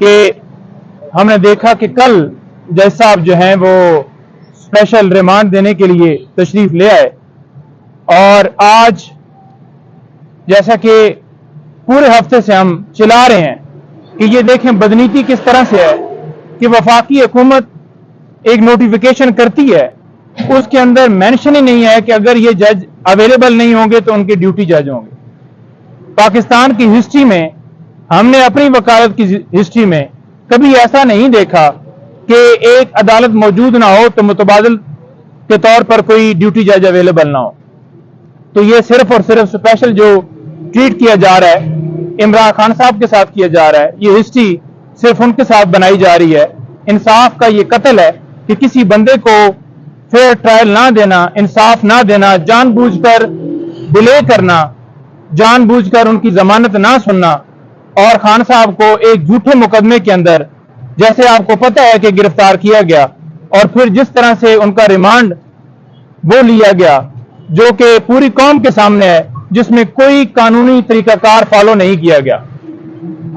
کہ हमने देखा कि कल जज साहब जो हैं वो स्पेशल रिमांड देने के लिए तशरीफ ले आए और आज जैसा कि पूरे हफ्ते से हम चिल्ला रहे हैं कि ये देखें बदनीति किस तरह से है कि वफाकी हुकूमत एक नोटिफिकेशन करती है, उसके अंदर मेंशन ही नहीं है कि अगर ये जज अवेलेबल नहीं होंगे तो उनके ड्यूटी जज होंगे। पाकिस्तान की हिस्ट्री में हमने अपनी वकालत की हिस्ट्री में कभी ऐसा नहीं देखा कि एक अदालत मौजूद ना हो तो मुतबादल के तौर पर कोई ड्यूटी जज अवेलेबल ना हो। तो ये सिर्फ और सिर्फ स्पेशल जो ट्रीट किया जा रहा है इमरान खान साहब के साथ किया जा रहा है, ये हिस्ट्री सिर्फ उनके साथ बनाई जा रही है। इंसाफ का ये कत्ल है कि किसी बंदे को फेयर ट्रायल ना देना, इंसाफ ना देना, जानबूझकर डिले करना, जानबूझकर उनकी जमानत ना सुनना और खान साहब को एक झूठे मुकदमे के अंदर, जैसे आपको पता है कि गिरफ्तार किया गया और फिर जिस तरह से उनका रिमांड वो लिया गया जो कि पूरी कौम के सामने है, जिसमें कोई कानूनी तरीकाकार फॉलो नहीं किया गया।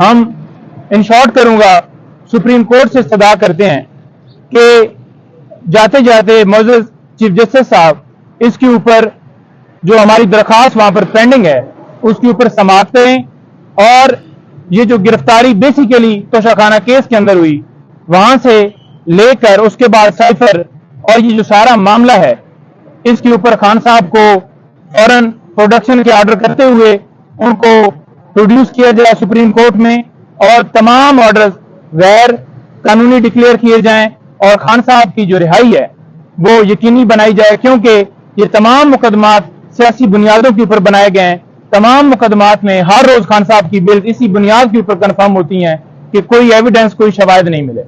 हम इन शॉर्ट करूंगा, सुप्रीम कोर्ट से सदा करते हैं कि जाते जाते मौजूद चीफ जस्टिस साहब इसके ऊपर जो हमारी दरखास्त वहां पर पेंडिंग है उसके ऊपर समाअत करें और ये जो गिरफ्तारी बेसिकली तोशाखाना केस के अंदर हुई वहां से लेकर उसके बाद साइफर और ये जो सारा मामला है इसके ऊपर खान साहब को फौरन प्रोडक्शन के ऑर्डर करते हुए उनको प्रोड्यूस किया जाए सुप्रीम कोर्ट में और तमाम ऑर्डर्स गैर कानूनी डिक्लेयर किए जाएं और खान साहब की जो रिहाई है वो यकीनी बनाई जाए, क्योंकि ये तमाम मुकदमात सियासी बुनियादों के ऊपर बनाए गए हैं। तमाम मुकदमात में हर रोज खान साहब की बिल इसी बुनियाद के ऊपर कंफर्म होती हैं कि कोई एविडेंस, कोई शवाहिद नहीं मिले।